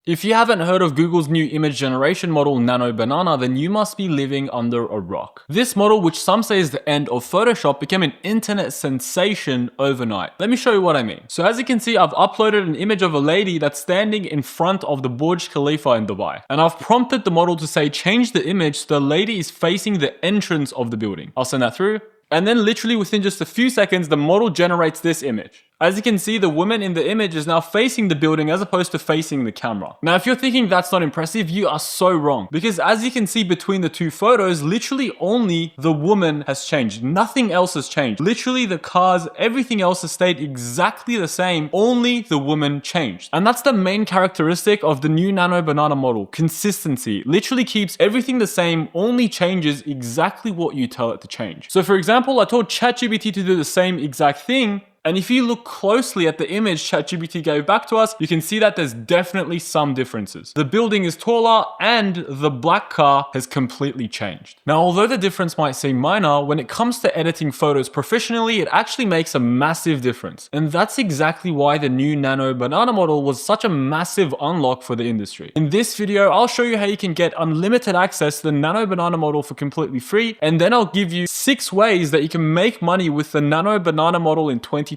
If you haven't heard of Google's new image generation model, Nano Banana, then you must be living under a rock. This model, which some say is the end of Photoshop, became an internet sensation overnight. Let me show you what I mean. So as you can see, I've uploaded an image of a lady that's standing in front of the Burj Khalifa in Dubai. And I've prompted the model to say, change the image so the lady is facing the entrance of the building. I'll send that through. And then literally within just a few seconds, the model generates this image. As you can see, the woman in the image is now facing the building as opposed to facing the camera. Now, if you're thinking that's not impressive, you are so wrong. Because as you can see between the two photos, literally only the woman has changed. Nothing else has changed. Literally the cars, everything else has stayed exactly the same. Only the woman changed. And that's the main characteristic of the new Nano Banana model. Consistency. Literally keeps everything the same, only changes exactly what you tell it to change. So for example, I told ChatGPT to do the same exact thing. And if you look closely at the image ChatGPT gave back to us, you can see that there's definitely some differences. The building is taller and the black car has completely changed. Now, although the difference might seem minor, when it comes to editing photos professionally, it actually makes a massive difference. And that's exactly why the new Nano Banana model was such a massive unlock for the industry. In this video, I'll show you how you can get unlimited access to the Nano Banana model for completely free. And then I'll give you 6 ways that you can make money with the Nano Banana model in 2025.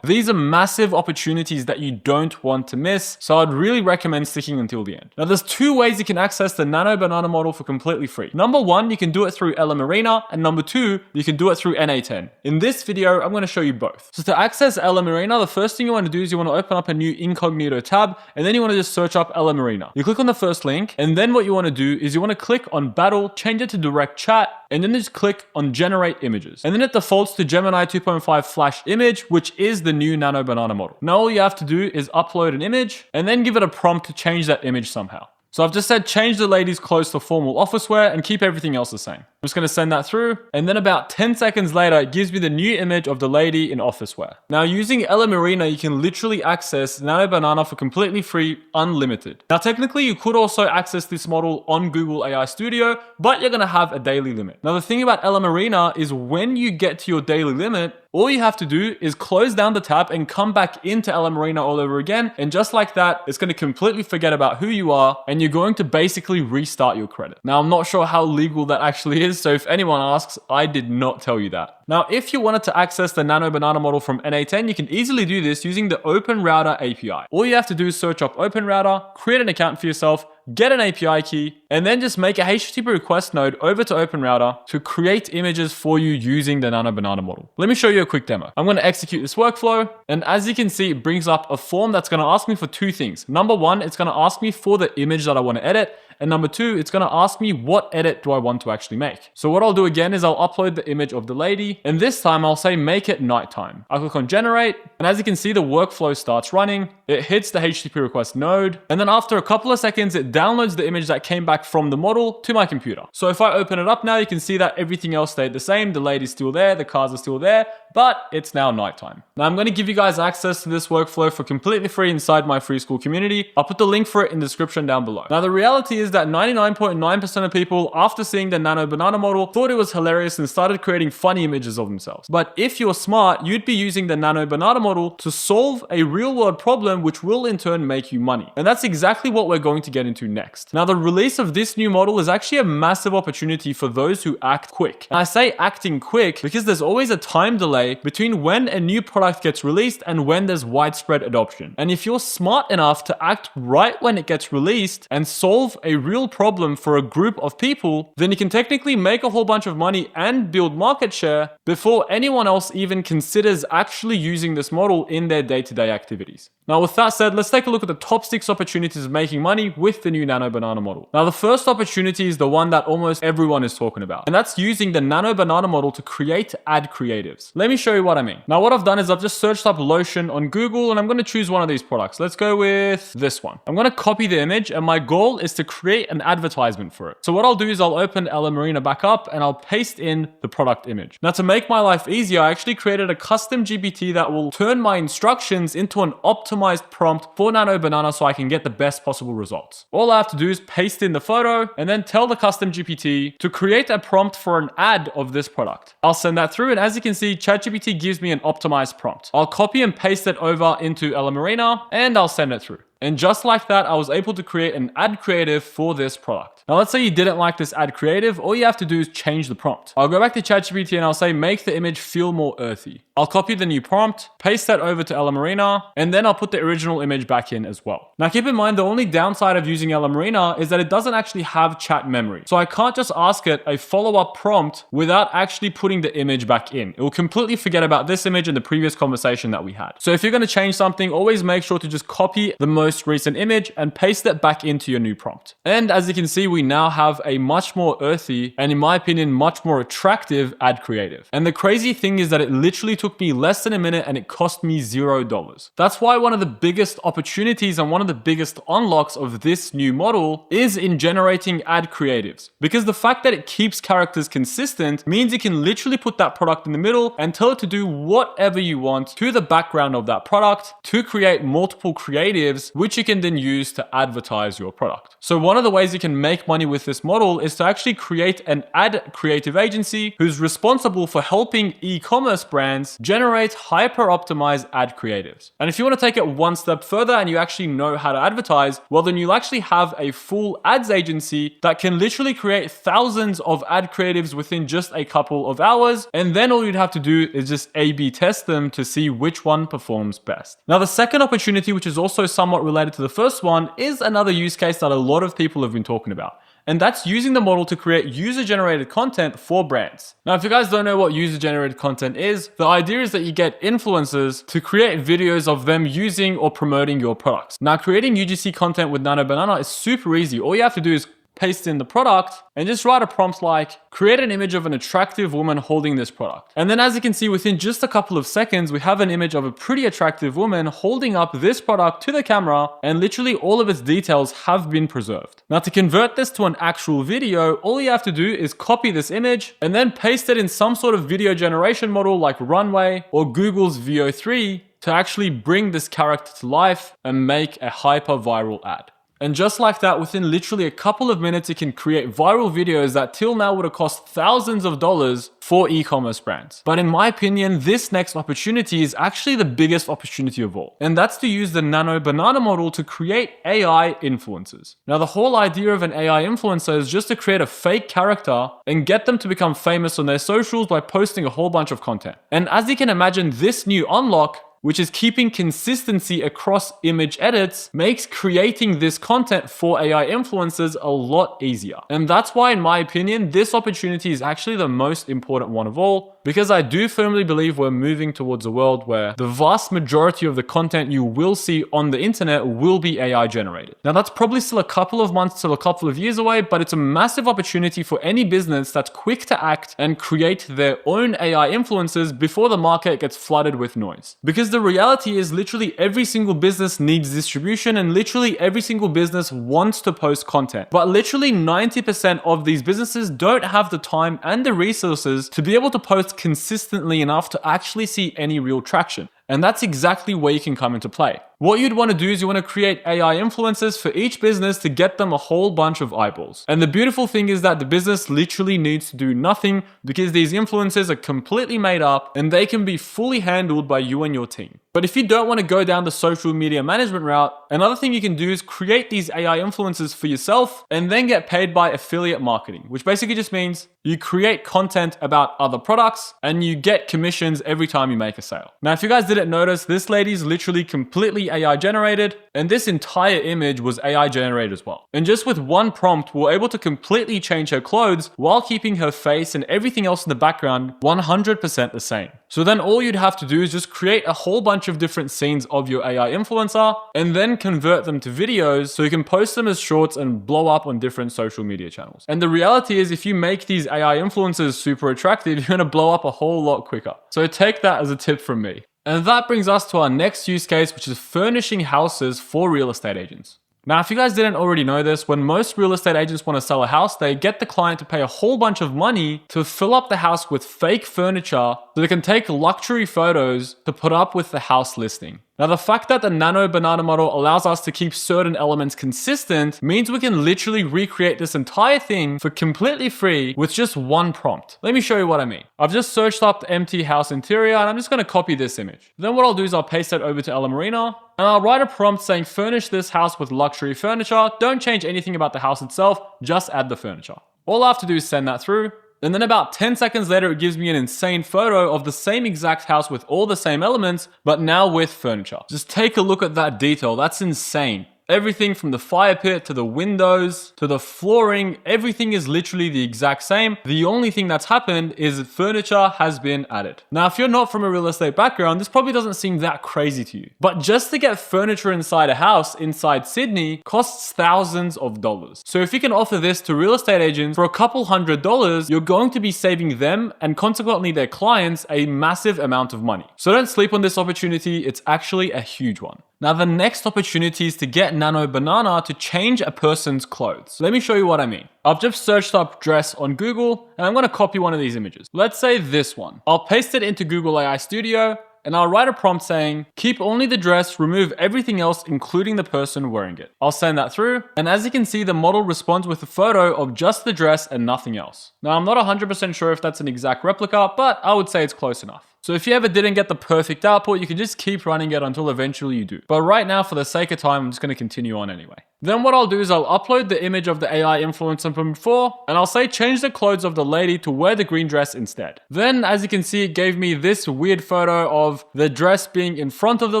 These are massive opportunities that you don't want to miss, so I'd really recommend sticking until the end. Now, there's 2 ways you can access the Nano Banana model for completely free. Number 1, you can do it through Marina, and number 2, you can do it through Na10. In this video, I'm going to show you both. So to access Marina, the first thing you want to do is you want to open up a new incognito tab, and then you want to just search up Marina. You click on the first link, and then what you want to do is you want to click on Battle, change it to direct chat, and then just click on Generate Images. And then it defaults to Gemini 2.5 Flash Image, which is the new Nano Banana model. Now all you have to do is upload an image and then give it a prompt to change that image somehow. So I've just said change the lady's clothes to formal office wear and keep everything else the same. I'm just going to send that through, and then about 10 seconds later, it gives me the new image of the lady in office wear. Now, using Marina, you can literally access Nano Banana for completely free, unlimited. Now, technically, you could also access this model on Google AI Studio, but you're going to have a daily limit. Now, the thing about Marina is when you get to your daily limit, all you have to do is close down the tab and come back into Marina all over again. And just like that, it's going to completely forget about who you are, and you're going to basically restart your credit. Now, I'm not sure how legal that actually is, so if anyone asks, I did not tell you that. Now, if you wanted to access the Nano Banana model from Na10, you can easily do this using the Open Router API. All you have to do is search up Open Router, create an account for yourself, get an API key, and then just make a HTTP request node over to Open Router to create images for you using the Nano Banana model. Let me show you a quick demo. I'm going to execute this workflow, and as you can see, it brings up a form that's going to ask me for 2 things. Number 1, it's going to ask me for the image that I want to edit. And number 2, it's going to ask me what edit do I want to actually make. So what I'll do again is I'll upload the image of the lady, and this time I'll say make it nighttime. I click on generate, and as you can see, the workflow starts running. It hits the HTTP request node, and then after a couple of seconds, it downloads the image that came back from the model to my computer. So if I open it up now, you can see that everything else stayed the same. The lady's still there, the cars are still there, but it's now nighttime. Now I'm going to give you guys access to this workflow for completely free inside my free Skool community. I'll put the link for it in the description down below. Now the reality is that 99.9% of people, after seeing the Nano Banana model, thought it was hilarious and started creating funny images of themselves. But if you're smart, you'd be using the Nano Banana model to solve a real world problem, which will in turn make you money. And that's exactly what we're going to get into next. Now the release of this new model is actually a massive opportunity for those who act quick. And I say acting quick because there's always a time delay between when a new product gets released and when there's widespread adoption. And if you're smart enough to act right when it gets released and solve a real problem for a group of people, then you can technically make a whole bunch of money and build market share before anyone else even considers actually using this model in their day-to-day activities. Now, with that said, let's take a look at the top 6 opportunities of making money with the new Nano Banana model. Now, the first opportunity is the one that almost everyone is talking about, and that's using the Nano Banana model to create ad creatives. Let me show you what I mean. Now, what I've done is I've just searched up lotion on Google, and I'm going to choose one of these products. Let's go with this one. I'm going to copy the image, and my goal is to create an advertisement for it. So what I'll do is I'll open Marina back up, and I'll paste in the product image. Now, to make my life easier, I actually created a custom GPT that will turn my instructions into an optimized prompt for Nano Banana so I can get the best possible results. All I have to do is paste in the photo and then tell the custom GPT to create a prompt for an ad of this product. I'll send that through, and as you can see, ChatGPT gives me an optimized prompt. I'll copy and paste it over into Marina, and I'll send it through. And just like that, I was able to create an ad creative for this product. Now let's say you didn't like this ad creative, all you have to do is change the prompt. I'll go back to ChatGPT and I'll say, make the image feel more earthy. I'll copy the new prompt, paste that over to Ella Marina, and then I'll put the original image back in as well. Now keep in mind, the only downside of using Ella Marina is that it doesn't actually have chat memory. So I can't just ask it a follow-up prompt without actually putting the image back in. It will completely forget about this image and the previous conversation that we had. So if you're going to change something, always make sure to just copy the most recent image and paste it back into your new prompt. And as you can see, we now have a much more earthy and, in my opinion, much more attractive ad creative. And the crazy thing is that it literally took me less than a minute and it cost me $0. That's why one of the biggest opportunities and one of the biggest unlocks of this new model is in generating ad creatives. Because the fact that it keeps characters consistent means you can literally put that product in the middle and tell it to do whatever you want to the background of that product to create multiple creatives, which you can then use to advertise your product. So one of the ways you can make money with this model is to actually create an ad creative agency who's responsible for helping e-commerce brands generate hyper-optimized ad creatives. And if you want to take it one step further and you actually know how to advertise, well then you'll actually have a full ads agency that can literally create thousands of ad creatives within just a couple of hours, and then all you'd have to do is just A/B test them to see which one performs best. Now the second opportunity, which is also somewhat related to the first one, is another use case that a lot of people have been talking about. And that's using the model to create user-generated content for brands. Now, if you guys don't know what user-generated content is, the idea is that you get influencers to create videos of them using or promoting your products. Now, creating UGC content with Nano Banana is super easy. All you have to do is paste in the product and just write a prompt like, create an image of an attractive woman holding this product. And then as you can see, within just a couple of seconds, we have an image of a pretty attractive woman holding up this product to the camera, and literally all of its details have been preserved. Now to convert this to an actual video, all you have to do is copy this image and then paste it in some sort of video generation model like Runway or Google's VO3 to actually bring this character to life and make a hyper viral ad. And just like that, within literally a couple of minutes, you can create viral videos that till now would have cost thousands of dollars for e-commerce brands. But in my opinion, this next opportunity is actually the biggest opportunity of all. And that's to use the Nano Banana model to create AI influencers. Now, the whole idea of an AI influencer is just to create a fake character and get them to become famous on their socials by posting a whole bunch of content. And as you can imagine, this new unlock, which is keeping consistency across image edits, makes creating this content for AI influencers a lot easier. And that's why, in my opinion, this opportunity is actually the most important one of all, because I do firmly believe we're moving towards a world where the vast majority of the content you will see on the internet will be AI generated. Now, that's probably still a couple of months till a couple of years away, but it's a massive opportunity for any business that's quick to act and create their own AI influencers before the market gets flooded with noise. Because the reality is literally every single business needs distribution and literally every single business wants to post content. But literally 90% of these businesses don't have the time and the resources to be able to post consistently enough to actually see any real traction. And that's exactly where you can come into play. What you'd want to do is you want to create AI influencers for each business to get them a whole bunch of eyeballs. And the beautiful thing is that the business literally needs to do nothing because these influencers are completely made up and they can be fully handled by you and your team. But if you don't want to go down the social media management route, another thing you can do is create these AI influencers for yourself and then get paid by affiliate marketing, which basically just means you create content about other products and you get commissions every time you make a sale. Now, if you guys didn't notice, this lady's literally completely AI generated, and this entire image was AI generated as well. And just with one prompt, we're able to completely change her clothes while keeping her face and everything else in the background 100% the same. So then all you'd have to do is just create a whole bunch of different scenes of your AI influencer and then convert them to videos so you can post them as shorts and blow up on different social media channels. And the reality is, if you make these AI influencers super attractive, you're gonna blow up a whole lot quicker. So take that as a tip from me. And that brings us to our next use case, which is furnishing houses for real estate agents. Now, if you guys didn't already know this, when most real estate agents want to sell a house, they get the client to pay a whole bunch of money to fill up the house with fake furniture so they can take luxury photos to put up with the house listing. Now, the fact that the Nano Banana model allows us to keep certain elements consistent means we can literally recreate this entire thing for completely free with just one prompt. Let me show you what I mean. I've just searched up the empty house interior and I'm just going to copy this image. Then what I'll do is I'll paste that over to Ella Marina. and I'll write a prompt saying furnish this house with luxury furniture. Don't change anything about the house itself, just add the furniture. All I have to do is send that through. And then about 10 seconds later, it gives me an insane photo of the same exact house with all the same elements, but now with furniture. Just take a look at that detail. That's insane. Everything from the fire pit to the windows to the flooring, everything is literally the exact same. The only thing that's happened is furniture has been added. Now, if you're not from a real estate background, this probably doesn't seem that crazy to you. But just to get furniture inside a house inside Sydney costs thousands of dollars. So if you can offer this to real estate agents for a couple $100s, you're going to be saving them and consequently their clients a massive amount of money. So don't sleep on this opportunity. It's actually a huge one. Now, the next opportunity is to get Nano Banana to change a person's clothes. Let me show you what I mean. I've just searched up dress on Google and I'm going to copy one of these images. Let's say this one. I'll paste it into Google AI Studio and I'll write a prompt saying, keep only the dress, remove everything else, including the person wearing it. I'll send that through. And as you can see, the model responds with a photo of just the dress and nothing else. Now, I'm not 100% sure if that's an exact replica, but I would say it's close enough. So if you ever didn't get the perfect output, you can just keep running it until eventually you do. But right now, for the sake of time, I'm just going to continue on anyway. Then what I'll do is I'll upload the image of the AI influencer from before, and I'll say change the clothes of the lady to wear the green dress instead. Then, as you can see, it gave me this weird photo of the dress being in front of the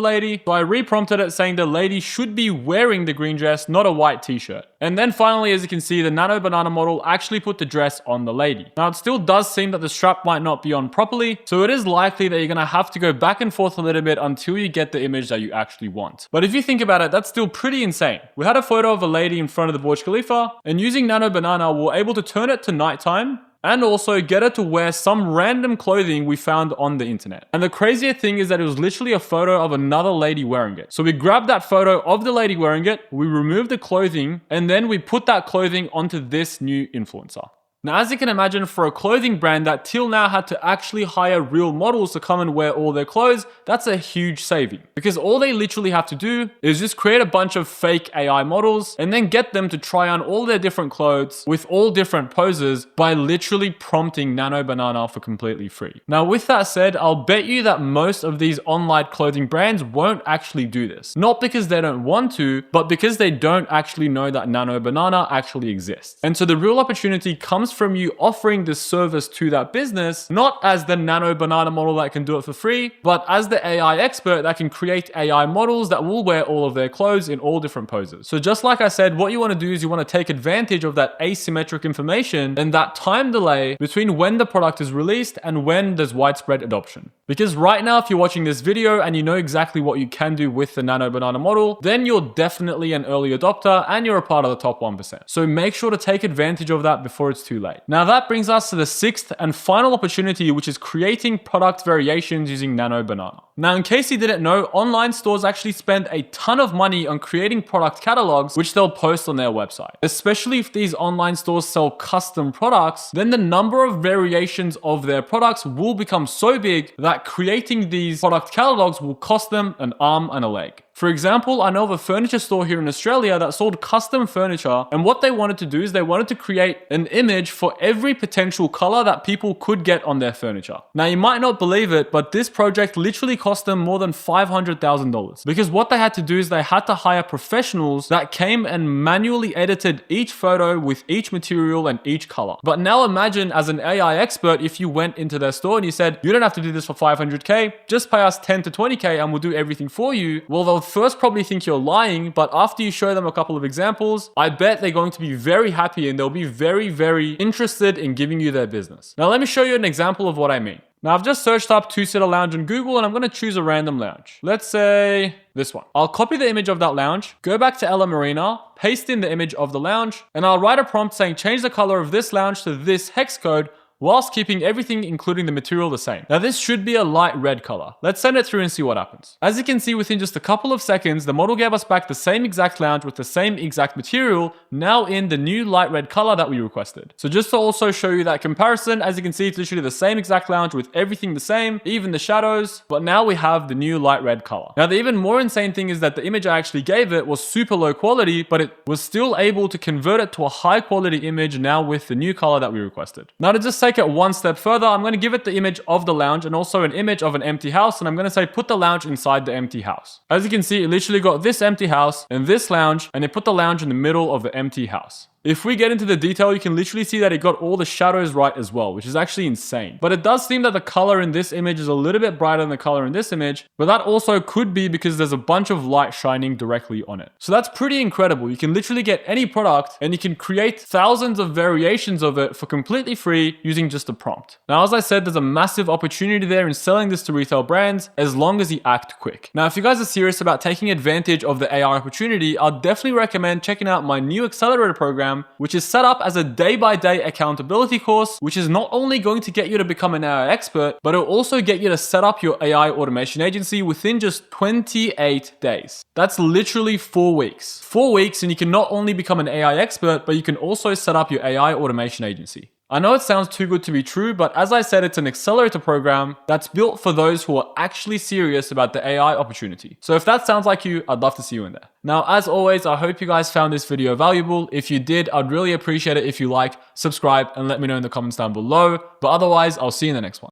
lady. So I re-prompted it saying the lady should be wearing the green dress, not a white t-shirt. And then finally, as you can see, the Nano Banana model actually put the dress on the lady. Now, it still does seem that the strap might not be on properly, so it is likely that you're going to have to go back and forth a little bit until you get the image that you actually want. But if you think about it, that's still pretty insane. We had a photo of a lady in front of the Burj Khalifa, and using Nano Banana, we're able to turn it to nighttime and also get her to wear some random clothing we found on the internet. And the crazier thing is that it was literally a photo of another lady wearing it. So we grabbed that photo of the lady wearing it, we removed the clothing, and then we put that clothing onto this new influencer. Now, as you can imagine, for a clothing brand that till now had to actually hire real models to come and wear all their clothes, that's a huge saving. Because all they literally have to do is just create a bunch of fake AI models and then get them to try on all their different clothes with all different poses by literally prompting Nano Banana for completely free. Now, with that said, I'll bet you that most of these online clothing brands won't actually do this. Not because they don't want to, but because they don't actually know that Nano Banana actually exists. And so the real opportunity comes from you offering this service to that business, not as the Nano Banana model that can do it for free, but as the AI expert that can create AI models that will wear all of their clothes in all different poses. So just like I said, what you want to do is you want to take advantage of that asymmetric information and that time delay between when the product is released and when there's widespread adoption. Because right now, if you're watching this video and you know exactly what you can do with the Nano Banana model, then you're definitely an early adopter and you're a part of the top 1%. So make sure to take advantage of that before it's too late. Now that brings us to the sixth and final opportunity, which is creating product variations using Nano Banana. Now, in case you didn't know, online stores actually spend a ton of money on creating product catalogs, which they'll post on their website. Especially if these online stores sell custom products, then the number of variations of their products will become so big that creating these product catalogs will cost them an arm and a leg. For example, I know of a furniture store here in Australia that sold custom furniture, and what they wanted to do is they wanted to create an image for every potential color that people could get on their furniture. Now, you might not believe it, but this project literally cost them more than $500,000 because what they had to do is they had to hire professionals that came and manually edited each photo with each material and each color. But now imagine as an AI expert, if you went into their store and you said, you don't have to do this for 500K, just pay us 10 to 20K and we'll do everything for you. Well, they'll first probably think you're lying, but after you show them a couple of examples, I bet they're going to be very happy and they'll be very, very interested in giving you their business. Now, let me show you an example of what I mean. Now, I've just searched up two-seater lounge on Google and I'm going to choose a random lounge. Let's say this one. I'll copy the image of that lounge, go back to Ella Marina, paste in the image of the lounge, and I'll write a prompt saying change the color of this lounge to this hex code whilst keeping everything including the material the same. Now this should be a light red color. Let's send it through and see what happens. As you can see, within just a couple of seconds, the model gave us back the same exact lounge with the same exact material, now in the new light red color that we requested. So just to also show you that comparison, as you can see, it's literally the same exact lounge with everything the same, even the shadows, but now we have the new light red color. Now the even more insane thing is that the image I actually gave it was super low quality, but it was still able to convert it to a high quality image now with the new color that we requested. Now to just say take it one step further. I'm going to give it the image of the lounge and also an image of an empty house. And I'm going to say, put the lounge inside the empty house. As you can see, it literally got this empty house and this lounge, and it put the lounge in the middle of the empty house. If we get into the detail, you can literally see that it got all the shadows right as well, which is actually insane. But it does seem that the color in this image is a little bit brighter than the color in this image, but that also could be because there's a bunch of light shining directly on it. So that's pretty incredible. You can literally get any product and you can create thousands of variations of it for completely free using just a prompt. Now, as I said, there's a massive opportunity there in selling this to retail brands as long as you act quick. Now, if you guys are serious about taking advantage of the AI opportunity, I'll definitely recommend checking out my new accelerator program, which is set up as a day-by-day accountability course, which is not only going to get you to become an AI expert, but it'll also get you to set up your AI automation agency within just 28 days. That's literally 4 weeks. 4 weeks, and you can not only become an AI expert, but you can also set up your AI automation agency. I know it sounds too good to be true, but as I said, it's an accelerator program that's built for those who are actually serious about the AI opportunity. So if that sounds like you, I'd love to see you in there. Now, as always, I hope you guys found this video valuable. If you did, I'd really appreciate it if you like, subscribe, and let me know in the comments down below. But otherwise, I'll see you in the next one.